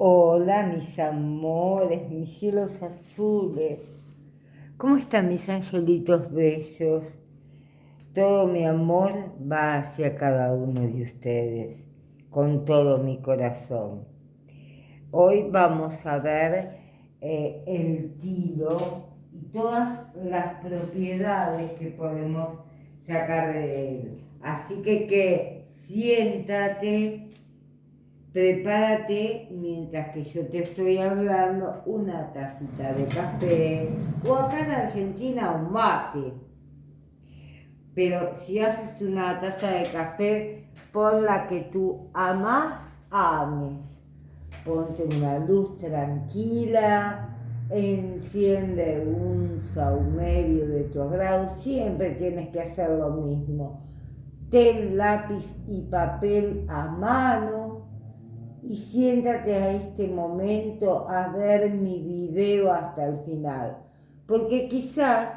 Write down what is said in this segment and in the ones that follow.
Hola, mis amores, mis cielos azules. ¿Cómo están mis angelitos bellos? Todo mi amor va hacia cada uno de ustedes, con todo mi corazón. Hoy vamos a ver el tilo y todas las propiedades que podemos sacar de él. Así que siéntate. Prepárate mientras que yo te estoy hablando una tacita de café o acá en Argentina un mate. Pero si haces una taza de café, pon la que tú ames. Ponte una luz tranquila, enciende un saumerio de tu agrado. Siempre tienes que hacer lo mismo. Ten lápiz y papel a mano y siéntate a este momento a ver mi video hasta el final, porque quizás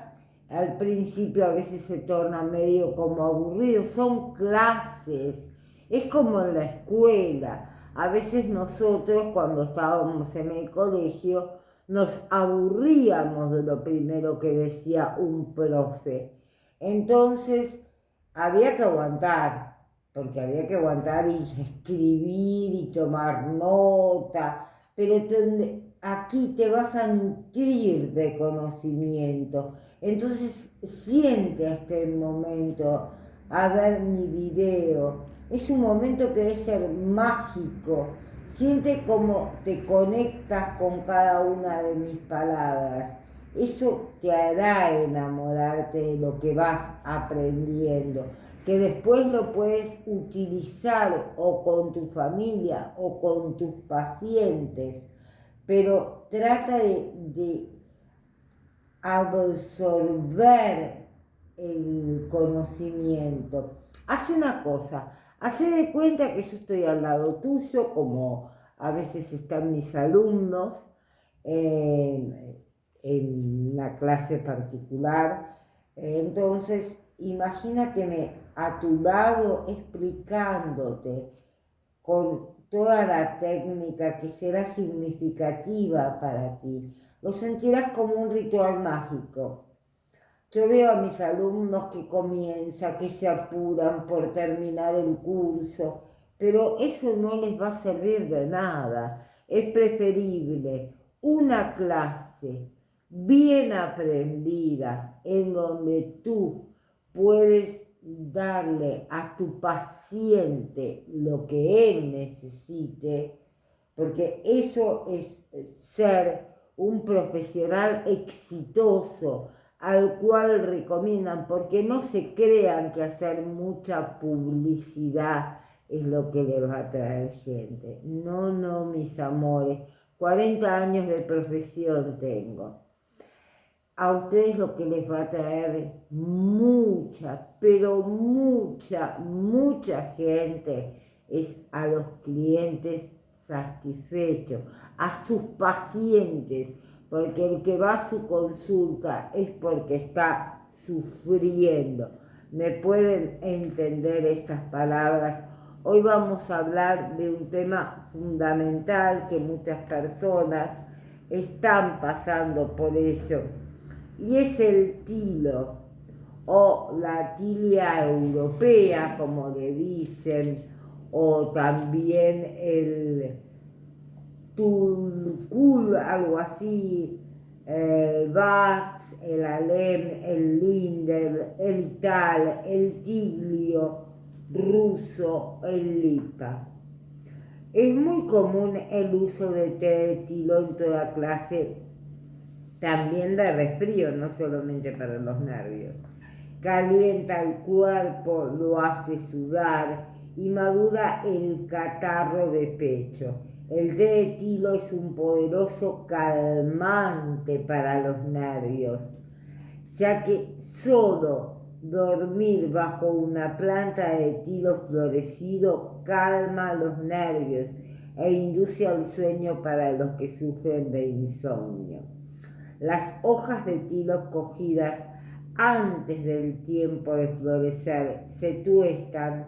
al principio a veces se torna medio como aburrido, son clases, es como en la escuela. A veces nosotros cuando estábamos en el colegio nos aburríamos de lo primero que decía un profe, entonces había que aguantar, porque había que aguantar y escribir y tomar nota, pero aquí te vas a nutrir de conocimiento. Entonces siente este momento a ver mi video. Es un momento que debe ser mágico. Siente cómo te conectas con cada una de mis palabras. Eso te hará enamorarte de lo que vas aprendiendo, que después lo puedes utilizar o con tu familia o con tus pacientes, pero trata de absorber el conocimiento. Haz una cosa, haz de cuenta que yo estoy al lado tuyo, como a veces están mis alumnos en una clase particular. Entonces, imagínateme a tu lado explicándote con toda la técnica que será significativa para ti. Lo sentirás como un ritual mágico. Yo veo a mis alumnos que comienzan, que se apuran por terminar el curso, pero eso no les va a servir de nada. Es preferible una clase bien aprendida en donde tú puedes darle a tu paciente lo que él necesite, porque eso es ser un profesional exitoso al cual recomiendan, porque no se crean que hacer mucha publicidad es lo que les va a traer gente. No, no, mis amores, 40 años de profesión tengo. A ustedes lo que les va a traer mucha, pero mucha gente es a los clientes satisfechos, a sus pacientes, porque el que va a su consulta es porque está sufriendo. ¿Me pueden entender estas palabras? Hoy vamos a hablar de un tema fundamental que muchas personas están pasando por ello, y es el tilo o la tilia europea, como le dicen, o también el tulcul, algo así, el Bas, el Alem, el Linder, el Tal, el Tiglio ruso, el Lipa. Es muy común el uso de té de tilo en toda clase, también de resfrío, no solamente para los nervios. Calienta el cuerpo, lo hace sudar y madura el catarro de pecho. El té de tilo es un poderoso calmante para los nervios, ya que solo dormir bajo una planta de tilo florecido calma los nervios e induce al sueño para los que sufren de insomnio. Las hojas de tilo cogidas antes del tiempo de florecer se tuestan,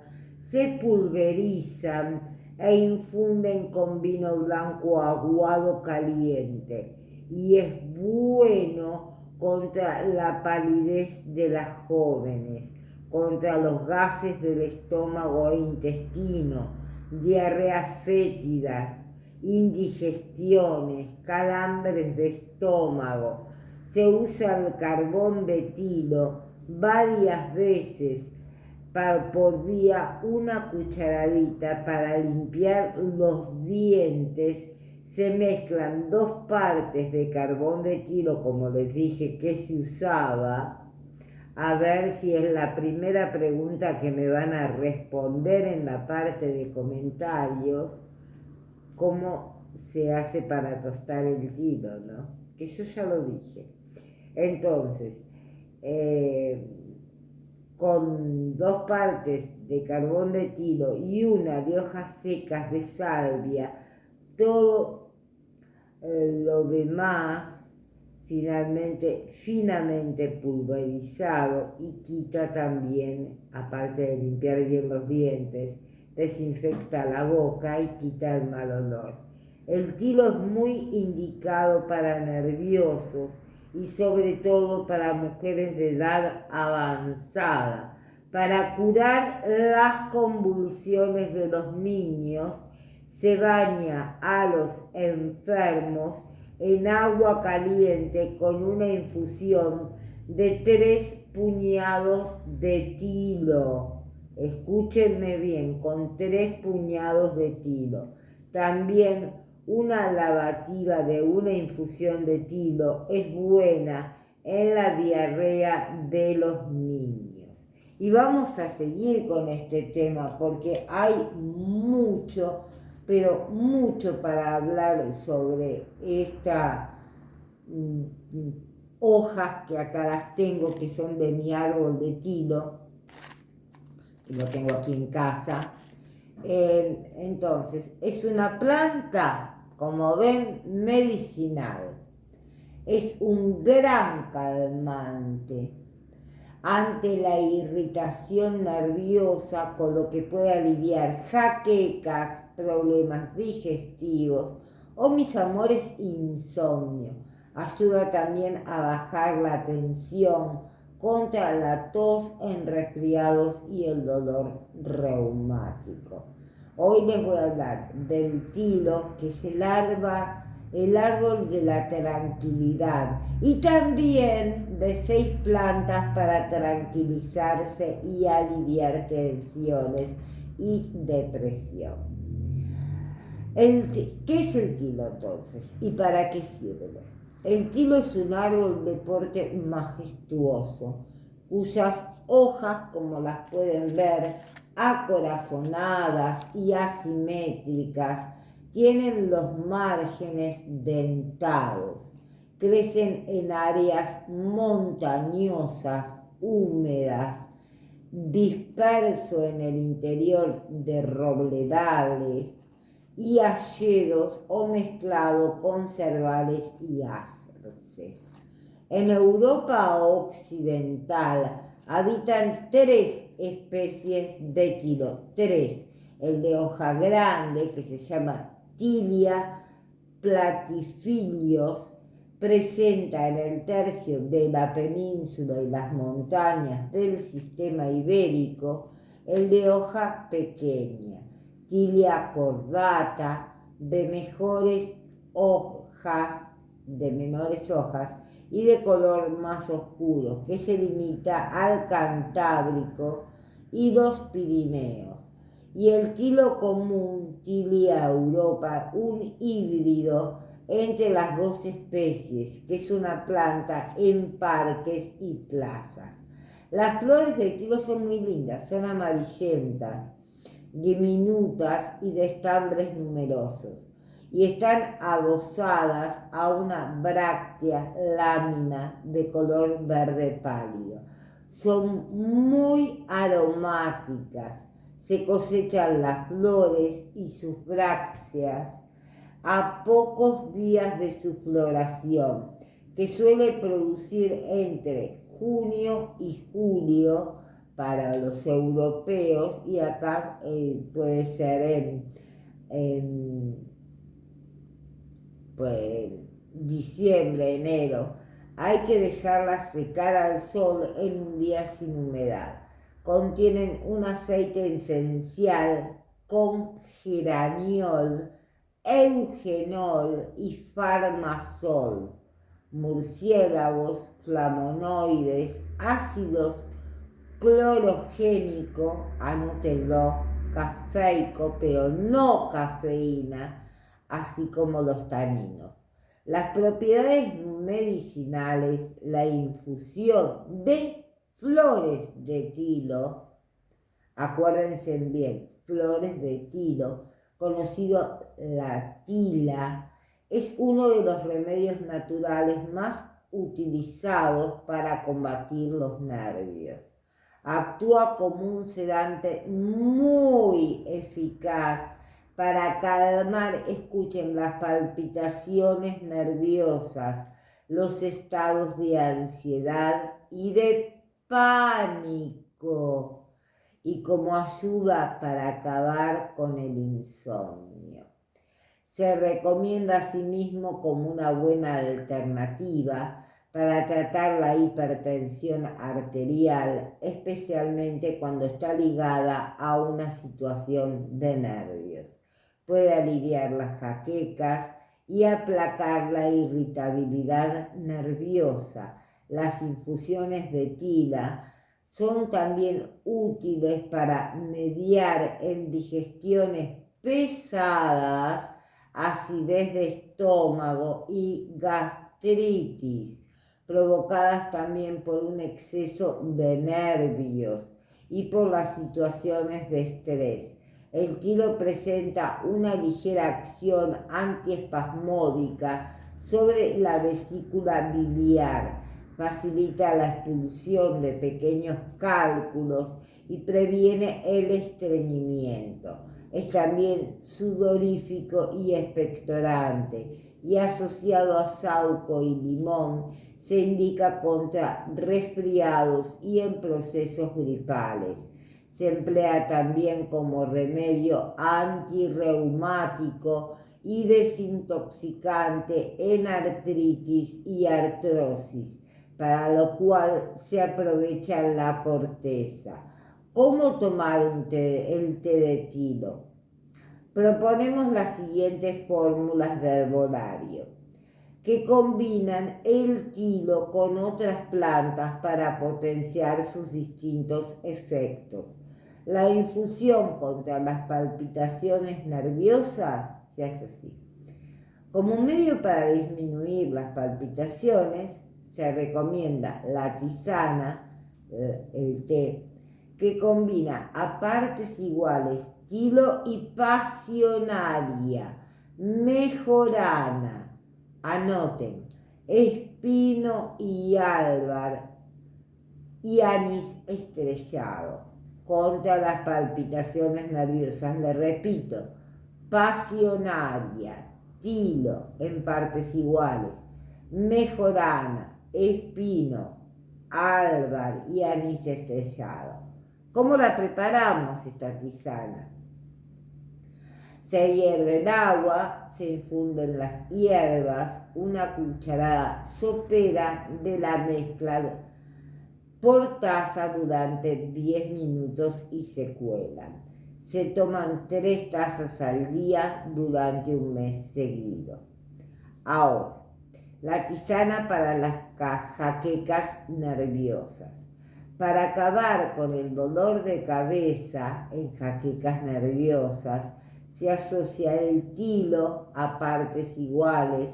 se pulverizan, e infunden con vino blanco aguado caliente. Y es bueno contra la palidez de las jóvenes, contra los gases del estómago e intestino, diarreas fétidas, indigestiones, calambres de estómago. Se usa el carbón de tilo varias veces por día, una cucharadita para limpiar los dientes. Se mezclan 2 partes de carbón de tilo, como les dije que se usaba. A ver si es la primera pregunta que me van a responder en la parte de comentarios. ¿Cómo se hace para tostar el tilo, no? Que yo ya lo dije. Entonces, con 2 partes de carbón de tilo y una de hojas secas de salvia, todo lo demás finamente pulverizado, y quita también, aparte de limpiar bien los dientes, desinfecta la boca y quita el mal olor. El tilo es muy indicado para nerviosos y sobre todo para mujeres de edad avanzada, para curar las convulsiones de los niños. Se baña a los enfermos en agua caliente con una infusión de 3 puñados de tilo. Escúchenme bien, con 3 puñados de tilo. También una lavativa de una infusión de tilo es buena en la diarrea de los niños. Y vamos a seguir con este tema porque hay mucho, pero mucho para hablar sobre esta hojas que acá las tengo, que son de mi árbol de tilo, que lo tengo aquí en casa. Entonces, es una planta, como ven, medicinal. Es un gran calmante ante la irritación nerviosa, con lo que puede aliviar jaquecas, problemas digestivos o, mis amores, insomnio. Ayuda también a bajar la tensión, contra la tos en resfriados y el dolor reumático. Hoy les voy a hablar del tilo, que es el árbol de la tranquilidad, y también de 6 plantas para tranquilizarse y aliviar tensiones y depresión. ¿Qué es el tilo entonces? ¿Y para qué sirve? El tilo es un árbol de porte majestuoso, cuyas hojas, como las pueden ver, acorazonadas y asimétricas, tienen los márgenes dentados. Crecen en áreas montañosas, húmedas, disperso en el interior de robledales y hayedos o mezclado con cervales y arces. En Europa occidental habitan 3 especies de tilo. 3. El de hoja grande, que se llama Tilia platyphilios, presenta en el tercio de la península y las montañas del sistema ibérico. El de hoja pequeña, Tilia cordata, de menores hojas y de color más oscuro, que se limita al Cantábrico y los Pirineos. Y el tilo común, Tilia europa, un híbrido entre las 2 especies, que es una planta en parques y plazas. Las flores del tilo son muy lindas, son amarillentas, diminutas y de estambres numerosos, y están adosadas a una bráctea lámina de color verde pálido. Son muy aromáticas. Se cosechan las flores y sus brácteas a pocos días de su floración, que suele producir entre junio y julio para los europeos, y acá puede ser en pues, diciembre, enero, hay que dejarlas secar al sol en un día sin humedad. Contienen un aceite esencial con geraniol, eugenol y farmasol, murciélagos, flavonoides, ácidos clorogénico, anótenlo, cafeico, pero no cafeína, así como los taninos. Las propiedades medicinales, la infusión de flores de tilo, acuérdense bien, flores de tilo, conocido la tila, es uno de los remedios naturales más utilizados para combatir los nervios. Actúa como un sedante muy eficaz para calmar, escuchen, las palpitaciones nerviosas, los estados de ansiedad y de pánico, y como ayuda para acabar con el insomnio. Se recomienda asimismo como una buena alternativa para tratar la hipertensión arterial, especialmente cuando está ligada a una situación de nervios. Puede aliviar las jaquecas y aplacar la irritabilidad nerviosa. Las infusiones de tila son también útiles para mediar en digestiones pesadas, acidez de estómago y gastritis, provocadas también por un exceso de nervios y por las situaciones de estrés. El tilo presenta una ligera acción antiespasmódica sobre la vesícula biliar, facilita la expulsión de pequeños cálculos y previene el estreñimiento. Es también sudorífico y expectorante, y asociado a saúco y limón se indica contra resfriados y en procesos gripales. Se emplea también como remedio antirreumático y desintoxicante en artritis y artrosis, para lo cual se aprovecha la corteza. ¿Cómo tomar el té de tilo? Proponemos las siguientes fórmulas de herbolario, que combinan el tilo con otras plantas para potenciar sus distintos efectos. La infusión contra las palpitaciones nerviosas se hace así. Como medio para disminuir las palpitaciones, se recomienda la tisana, el té, que combina a partes iguales tilo y pasionaria, mejorana, anoten, espino y álvar y anís estrellado contra las palpitaciones nerviosas. Le repito, pasionaria, tilo en partes iguales, mejorana, espino, álvar y anís estrellado. ¿Cómo la preparamos esta tisana? Se hierve el agua, se infunden las hierbas, una cucharada sopera de la mezcla por taza durante 10 minutos y se cuelan. Se toman 3 tazas al día durante un mes seguido. Ahora, la tisana para las jaquecas nerviosas. Para acabar con el dolor de cabeza en jaquecas nerviosas, se asocia el tilo a partes iguales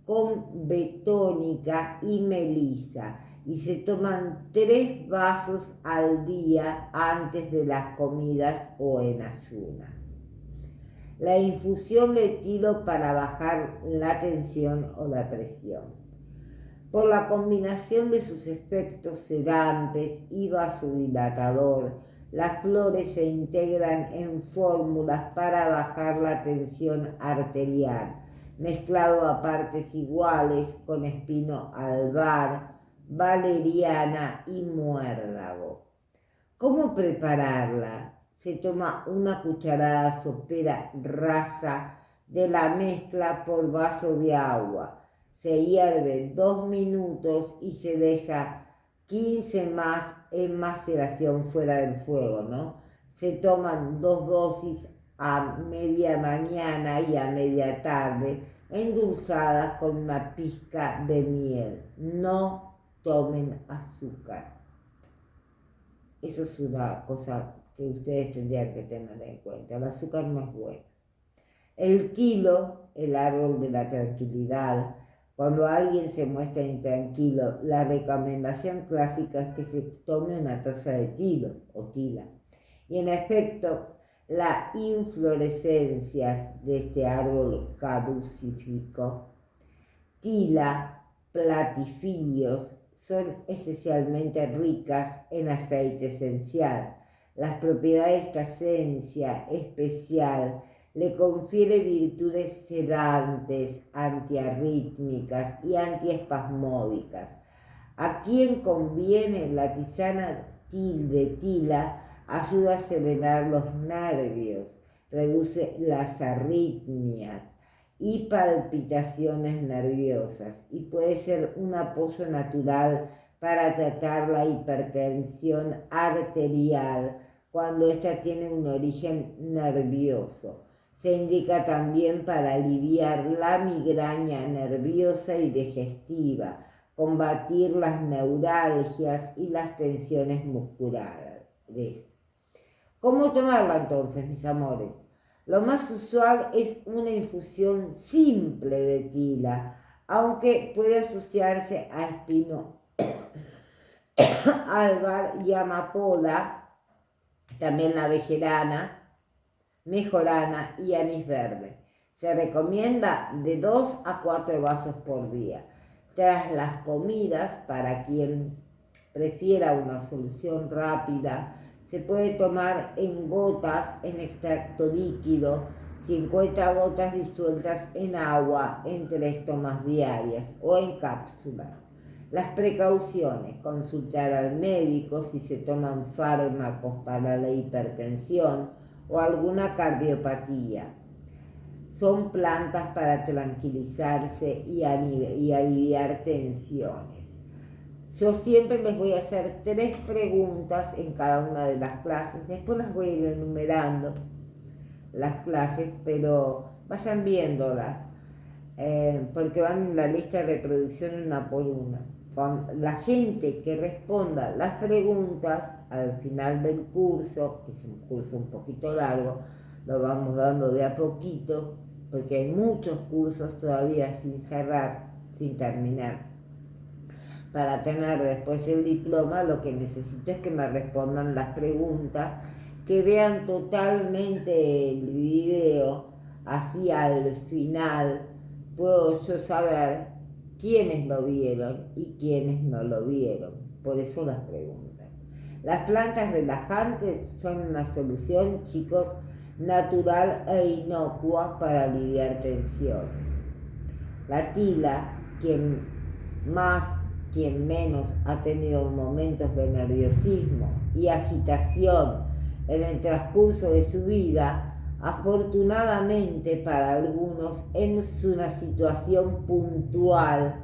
con betónica y melisa y se toman 3 vasos al día antes de las comidas o en ayunas. La infusión de tilo para bajar la tensión o la presión. Por la combinación de sus efectos sedantes y vasodilatador, las flores se integran en fórmulas para bajar la tensión arterial, mezclado a partes iguales con espino albar, valeriana y muérdago. ¿Cómo prepararla? se toma una cucharada sopera rasa de la mezcla por vaso de agua. Se hierve 2 minutos y se deja 15 más en maceración fuera del fuego, ¿no? Se toman 2 dosis a media mañana y a media tarde, endulzadas con una pizca de miel. No tomen azúcar. Eso es una cosa que ustedes tendrían que tener en cuenta. El azúcar no es bueno. El tilo, el árbol de la tranquilidad. Cuando alguien se muestra intranquilo, la recomendación clásica es que se tome una taza de tilo o tila. Y en efecto, las inflorescencias de este árbol caducífico, tila, platifilios, son esencialmente ricas en aceite esencial. Las propiedades de esta esencia especial le confiere virtudes sedantes, antiarrítmicas y antiespasmódicas. A quien conviene la tisana de tila ayuda a serenar los nervios, reduce las arritmias y palpitaciones nerviosas y puede ser un apoyo natural para tratar la hipertensión arterial cuando ésta tiene un origen nervioso. Se indica también para aliviar la migraña nerviosa y digestiva, combatir las neuralgias y las tensiones musculares. ¿Cómo tomarla entonces, mis amores? Lo más usual es una infusión simple de tila, aunque puede asociarse a espino albar y amapola, también la bejerana, mejorana y anís verde. Se recomienda de 2 a 4 vasos por día. Tras las comidas, para quien prefiera una solución rápida, se puede tomar en gotas en extracto líquido, 50 gotas disueltas en agua en 3 tomas diarias o en cápsulas. Las precauciones: consultar al médico si se toman fármacos para la hipertensión o alguna cardiopatía. Son plantas para tranquilizarse y aliviar tensiones. Yo siempre les voy a hacer 3 preguntas en cada una de las clases. Después las voy a ir enumerando, las clases, pero vayan viéndolas, porque van en la lista de reproducción una por una. Con la gente que responda las preguntas al final del curso, que es un curso un poquito largo, lo vamos dando de a poquito, porque hay muchos cursos todavía sin cerrar, sin terminar. Para tener después el diploma, lo que necesito es que me respondan las preguntas, que vean totalmente el video, así al final puedo yo saber quiénes lo vieron y quiénes no lo vieron. Por eso las preguntas. Las plantas relajantes son una solución, chicos, natural e inocua para aliviar tensiones. La tila, quien menos ha tenido momentos de nerviosismo y agitación en el transcurso de su vida, afortunadamente para algunos es una situación puntual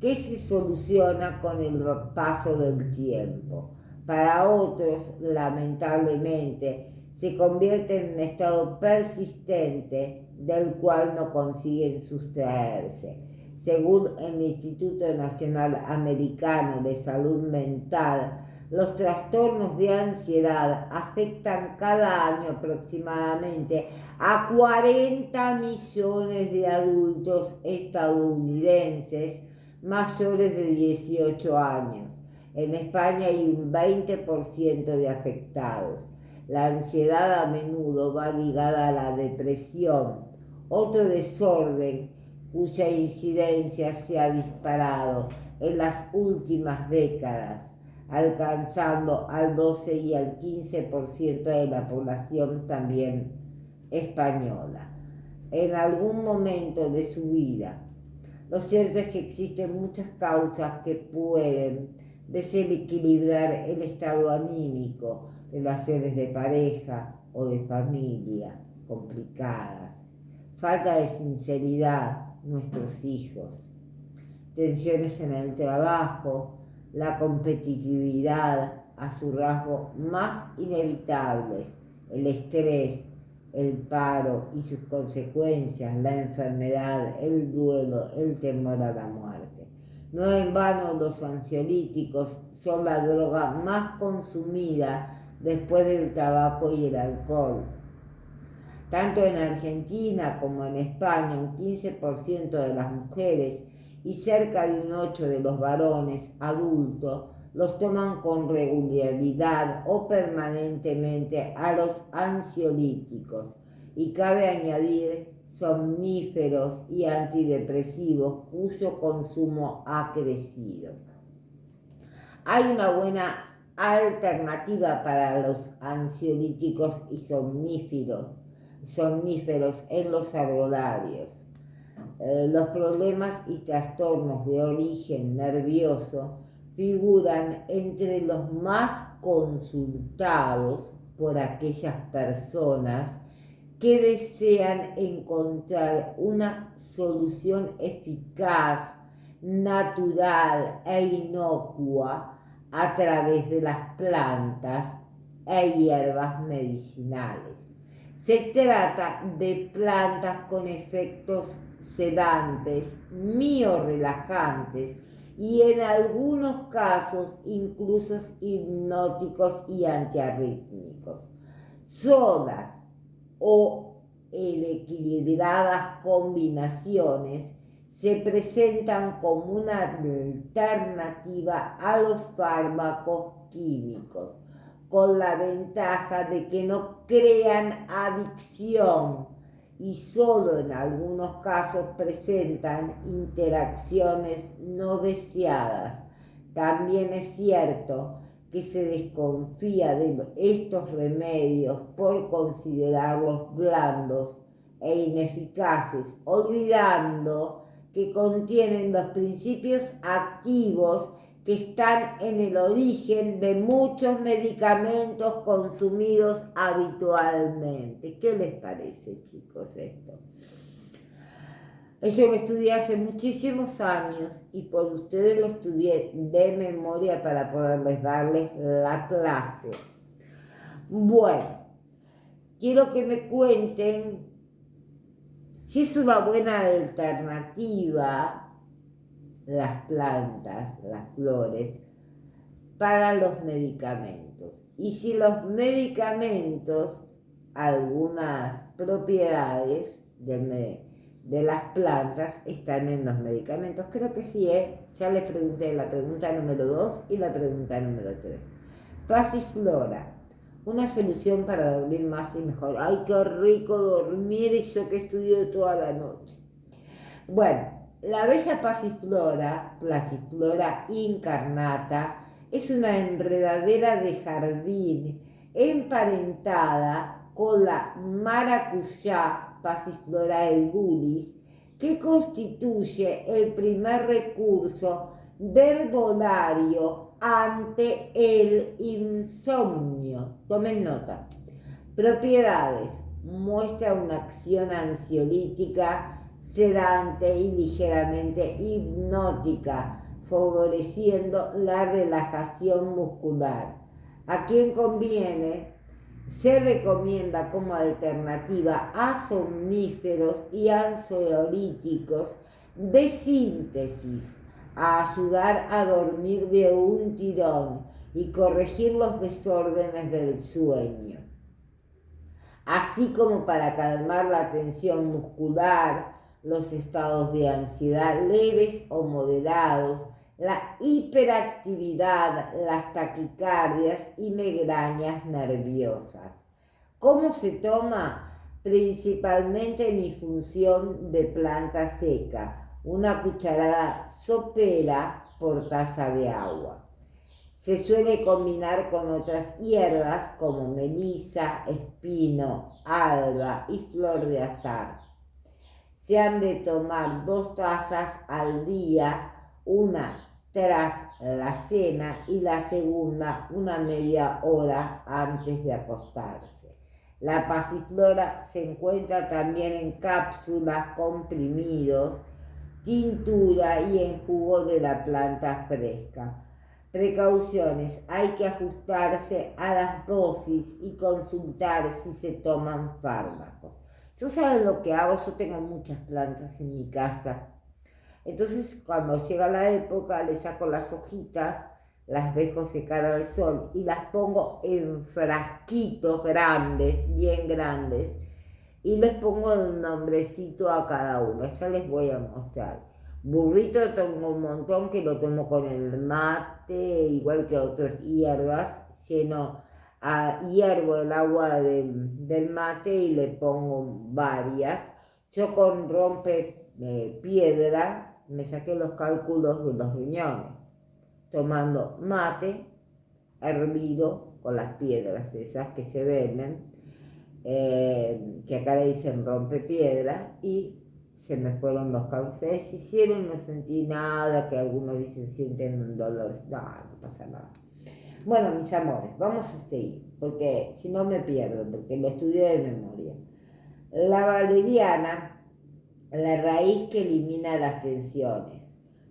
que se soluciona con el paso del tiempo. Para otros, lamentablemente, se convierte en un estado persistente del cual no consiguen sustraerse. Según el Instituto Nacional Americano de Salud Mental, los trastornos de ansiedad afectan cada año aproximadamente a 40 millones de adultos estadounidenses mayores de 18 años. En España hay un 20% de afectados. La ansiedad a menudo va ligada a la depresión, otro desorden cuya incidencia se ha disparado en las últimas décadas, alcanzando al 12 y al 15% de la población también española, en algún momento de su vida. Lo cierto es que existen muchas causas que pueden desequilibrar el estado anímico, relaciones de pareja o de familia complicadas, falta de sinceridad, nuestros hijos, tensiones en el trabajo, la competitividad a su rasgo más inevitables, el estrés, el paro y sus consecuencias, la enfermedad, el duelo, el temor a la muerte. No en vano los ansiolíticos son la droga más consumida después del tabaco y el alcohol. Tanto en Argentina como en España, un 15% de las mujeres y cerca de un 8% de los varones adultos los toman con regularidad o permanentemente a los ansiolíticos. Y cabe añadir somníferos y antidepresivos cuyo consumo ha crecido. Hay una buena alternativa para los ansiolíticos y somníferos en los herbolarios. Los problemas y trastornos de origen nervioso figuran entre los más consultados por aquellas personas que desean encontrar una solución eficaz, natural e inocua a través de las plantas e hierbas medicinales. Se trata de plantas con efectos sedantes, miorelajantes y en algunos casos incluso hipnóticos y antiarrítmicos. Solas o en equilibradas combinaciones se presentan como una alternativa a los fármacos químicos, con la ventaja de que no crean adicción y solo en algunos casos presentan interacciones no deseadas. También es cierto que se desconfía de estos remedios por considerarlos blandos e ineficaces, olvidando que contienen los principios activos que están en el origen de muchos medicamentos consumidos habitualmente. ¿Qué les parece, chicos, esto? Yo lo estudié hace muchísimos años y por ustedes lo estudié de memoria para poderles darles la clase. Bueno, quiero que me cuenten si es una buena alternativa las plantas, las flores, para los medicamentos. Y si los medicamentos, algunas propiedades de las plantas están en los medicamentos. Creo que sí, ya les pregunté la pregunta número 2 y la pregunta número 3. Pasiflora, una solución para dormir más y mejor. ¡Ay, qué rico dormir! Y yo que estudio toda la noche. Bueno, la bella pasiflora incarnata, es una enredadera de jardín emparentada con la maracuyá, Passiflora edulis, que constituye el primer recurso herbolario ante el insomnio. Tomen nota. Propiedades: muestra una acción ansiolítica, sedante y ligeramente hipnótica, favoreciendo la relajación muscular. ¿A quién conviene? Se recomienda como alternativa a somníferos y ansiolíticos de síntesis, a ayudar a dormir de un tirón y corregir los desórdenes del sueño, así como para calmar la tensión muscular, los estados de ansiedad leves o moderados, la hiperactividad, las taquicardias y migrañas nerviosas. ¿Cómo se toma? Principalmente en infusión de planta seca, una cucharada sopera por taza de agua. Se suele combinar con otras hierbas como melisa, espino, alba y flor de azahar. Se han de tomar 2 tazas al día, una tras la cena y la segunda una media hora antes de acostarse. La pasiflora se encuentra también en cápsulas, comprimidos, tintura y en jugo de la planta fresca. Precauciones: hay que ajustarse a las dosis y consultar si se toman fármacos. Yo saben lo que hago, yo tengo muchas plantas en mi casa. Entonces cuando llega la época le saco las hojitas, las dejo secar al sol y las pongo en frasquitos grandes, bien grandes, y les pongo el nombrecito a cada uno. Ya les voy a mostrar. Burrito tengo un montón que lo tomo con el mate, igual que otras hierbas, hiervo el agua del mate y le pongo varias. Yo con rompe piedra me saqué los cálculos de los riñones, tomando mate hervido con las piedras esas que se venden, que acá le dicen rompepiedra, y se me fueron los cálculos. Se deshicieron, no sentí nada, que algunos dicen sienten un dolor. No, no pasa nada. Bueno, mis amores, vamos a seguir, porque si no me pierdo, porque lo estudio de memoria. La valeriana, la raíz que elimina las tensiones.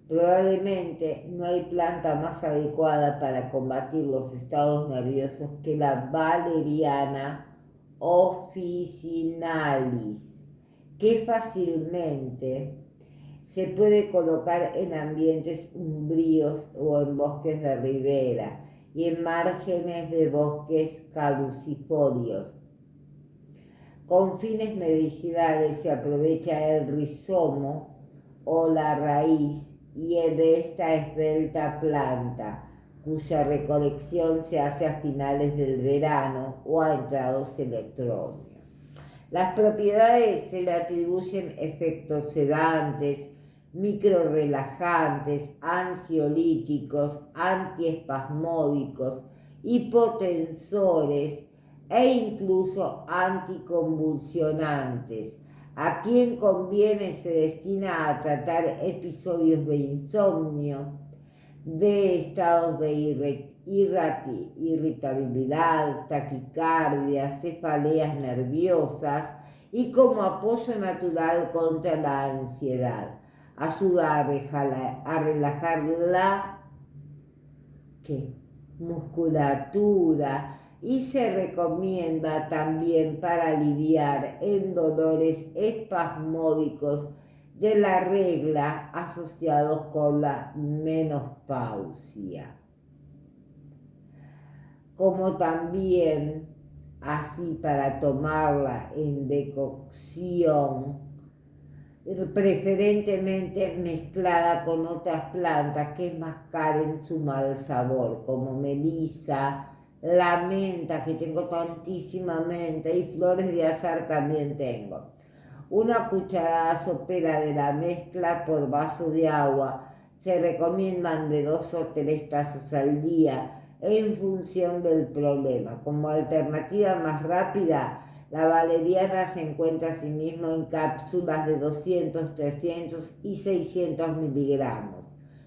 Probablemente no hay planta más adecuada para combatir los estados nerviosos que la valeriana officinalis, que fácilmente se puede colocar en ambientes umbríos o en bosques de ribera y en márgenes de bosques caducifolios. Con fines medicinales se aprovecha el rizomo o la raíz y de esta esbelta planta, cuya recolección se hace a finales del verano o a entrados del otoño. Las propiedades se le atribuyen efectos sedantes, microrelajantes, ansiolíticos, antiespasmódicos, hipotensores e incluso anticonvulsionantes. A quien conviene se destina a tratar episodios de insomnio, de estados de irritabilidad, taquicardia, cefaleas nerviosas y como apoyo natural contra la ansiedad. Ayuda a relajar la musculatura y se recomienda también para aliviar en dolores espasmódicos de la regla asociados con la menopausia. Como también así para tomarla en decocción, preferentemente mezclada con otras plantas que enmascaren su mal sabor, como melisa, la menta, que tengo tantísima menta, y flores de azahar también tengo. Una cucharada sopera de la mezcla por vaso de agua. Se recomiendan de 2 o 3 tazas al día en función del problema. Como alternativa más rápida, la valeriana se encuentra asimismo en cápsulas de 200, 300 y 600 miligramos,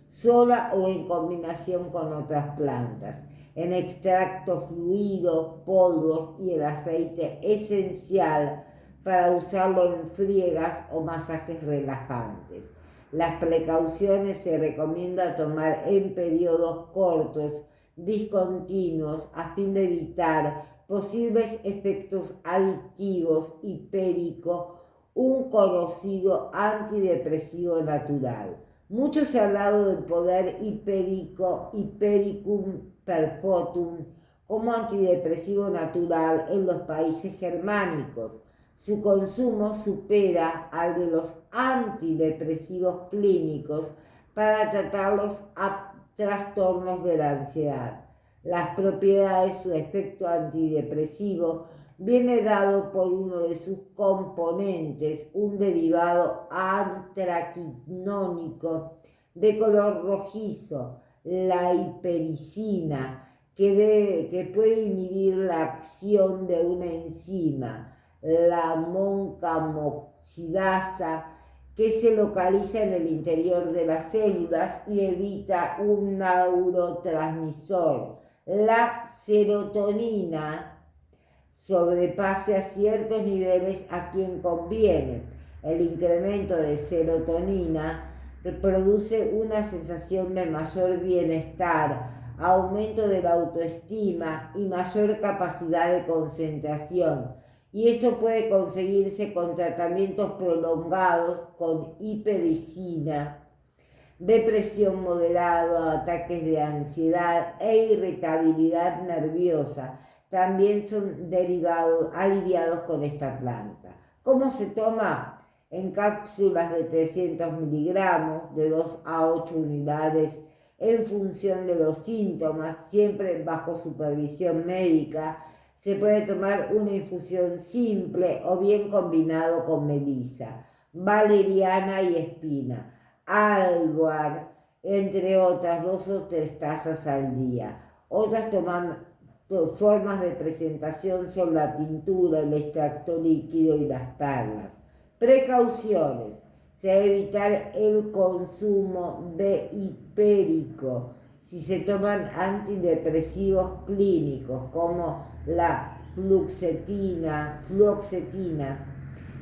sola o en combinación con otras plantas, en extractos fluidos, polvos y el aceite esencial para usarlo en friegas o masajes relajantes. Las precauciones se recomienda tomar en periodos cortos, discontinuos, a fin de evitar posibles efectos adictivos. Hipérico, un conocido antidepresivo natural. Mucho se ha hablado del poder hipérico, Hipericum perfortum, como antidepresivo natural en los países germánicos. Su consumo supera al de los antidepresivos clínicos para tratar los trastornos de la ansiedad. Las propiedades de su efecto antidepresivo viene dado por uno de sus componentes, un derivado antraquinónico de color rojizo, la hipericina, que puede inhibir la acción de una enzima, la moncamoxidasa, que se localiza en el interior de las células y evita un neurotransmisor, la serotonina, sobrepase a ciertos niveles a quien conviene. El incremento de serotonina produce una sensación de mayor bienestar, aumento de la autoestima y mayor capacidad de concentración. Y esto puede conseguirse con tratamientos prolongados con hipericina, depresión moderada, ataques de ansiedad e irritabilidad nerviosa. También son aliviados con esta planta. ¿Cómo se toma? En cápsulas de 300 miligramos, de 2 a 8 unidades, en función de los síntomas, siempre bajo supervisión médica. Se puede tomar una infusión simple o bien combinado con melisa, valeriana y espina, albar, entre otras 2 o 3 tazas al día. Otras formas de presentación son la tintura, el extracto líquido y las perlas. Precauciones. Se debe evitar el consumo de hipérico. Si se toman antidepresivos clínicos como la fluoxetina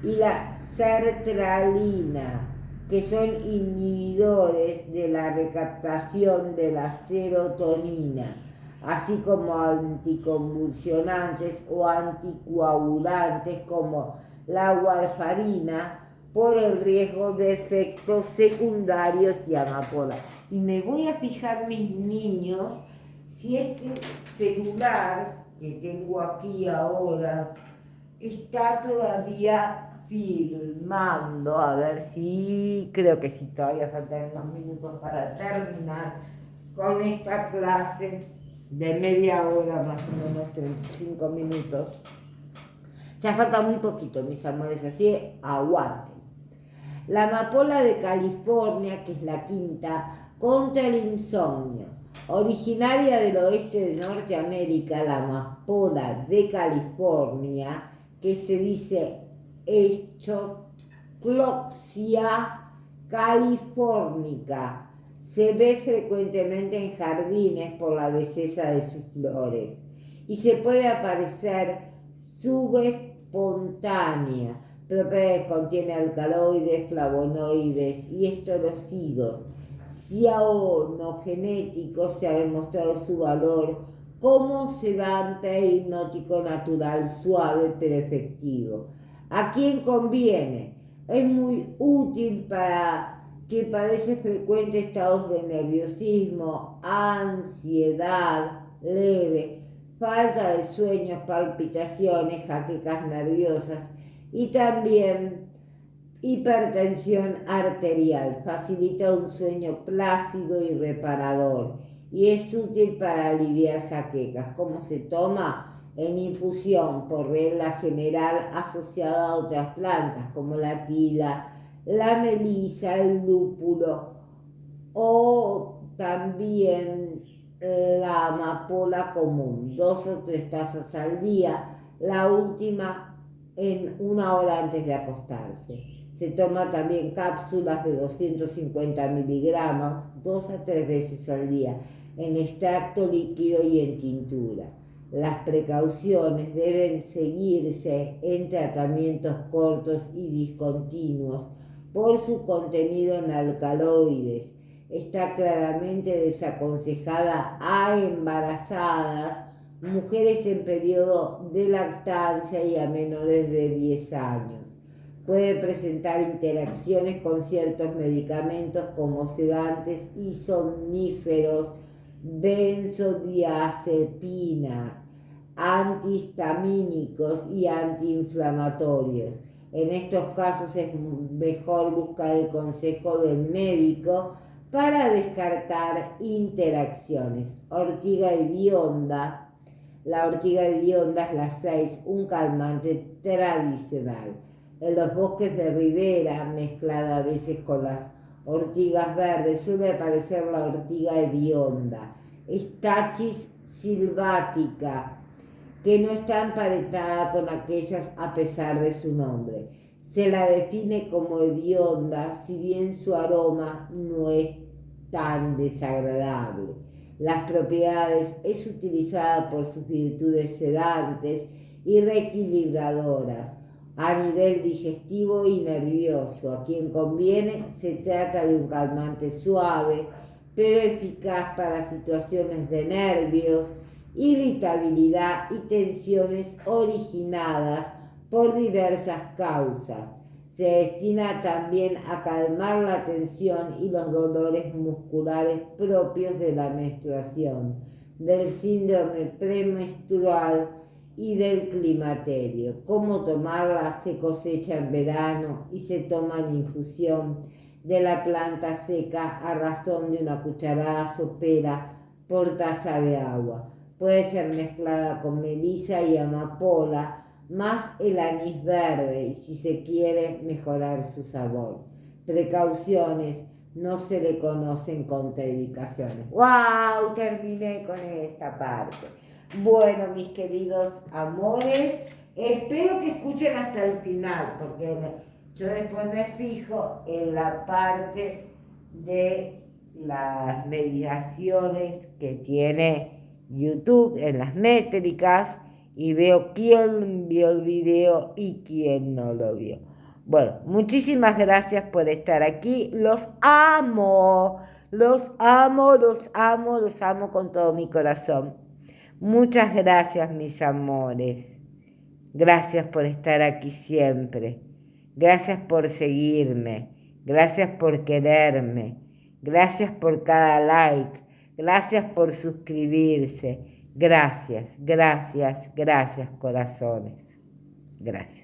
y la sertralina, que son inhibidores de la recaptación de la serotonina, así como anticonvulsionantes o anticoagulantes como la warfarina, por el riesgo de efectos secundarios y amapola. Y me voy a fijar, mis niños, si este celular que tengo aquí ahora está todavía filmando. A ver si, creo que sí, todavía faltan unos minutos para terminar con esta clase de media hora, más o menos 35 minutos. Ya falta muy poquito, mis amores, así aguanten. La amapola de California, que es la quinta, contra el insomnio. Originaria del oeste de Norteamérica, la amapola de California, que se dice Echocloxia californica, se ve frecuentemente en jardines por la belleza de sus flores y se puede aparecer subespontánea. Propiedades: contiene alcaloides, flavonoides y esterocidos. Cianogenético, se ha demostrado su valor como sedante e hipnótico natural, suave pero efectivo. ¿A quién conviene? Es muy útil para que padece frecuentes estados de nerviosismo, ansiedad leve, falta de sueños, palpitaciones, jaquecas nerviosas y también hipertensión arterial. Facilita un sueño plácido y reparador y es útil para aliviar jaquecas. ¿Cómo se toma? En infusión, por regla general, asociada a otras plantas como la tila, la melisa, el lúpulo o también la amapola común. 2 o 3 tazas al día, la última en 1 hora antes de acostarse. Se toma también cápsulas de 250 miligramos 2 a 3 veces al día, en extracto líquido y en tintura. Las precauciones deben seguirse en tratamientos cortos y discontinuos por su contenido en alcaloides. Está claramente desaconsejada a embarazadas, mujeres en periodo de lactancia y a menores de 10 años. Puede presentar interacciones con ciertos medicamentos como sedantes y somníferos, benzodiazepinas, antihistamínicos y antiinflamatorios. En estos casos es mejor buscar el consejo del médico para descartar interacciones. Ortiga hedionda. La ortiga hedionda es la 6, un calmante tradicional. En los bosques de ribera, mezclada a veces con las ortigas verdes, suele aparecer la ortiga hedionda. Stachys sylvatica, que no está emparentada con aquellas a pesar de su nombre. Se la define como hedionda, si bien su aroma no es tan desagradable. Las propiedades: es utilizada por sus virtudes sedantes y reequilibradoras a nivel digestivo y nervioso. A quien conviene, se trata de un calmante suave, pero eficaz para situaciones de nervios, irritabilidad y tensiones originadas por diversas causas. Se destina también a calmar la tensión y los dolores musculares propios de la menstruación, del síndrome premenstrual y del climaterio. Cómo tomarla: se cosecha en verano y se toma en infusión de la planta seca a razón de una cucharada sopera por taza de agua. Puede ser mezclada con melisa y amapola, más el anís verde, y si se quiere mejorar su sabor. Precauciones: no se le conocen contraindicaciones. ¡Wow! Terminé con esta parte. Bueno, mis queridos amores, espero que escuchen hasta el final, porque yo después me fijo en la parte de las meditaciones que tiene YouTube, en las métricas, y veo quién vio el video y quién no lo vio. Bueno, muchísimas gracias por estar aquí. Los amo, los amo, los amo, los amo con todo mi corazón. Muchas gracias, mis amores. Gracias por estar aquí siempre. Gracias por seguirme. Gracias por quererme. Gracias por cada like. Gracias por suscribirse. Gracias, gracias, gracias, corazones. Gracias.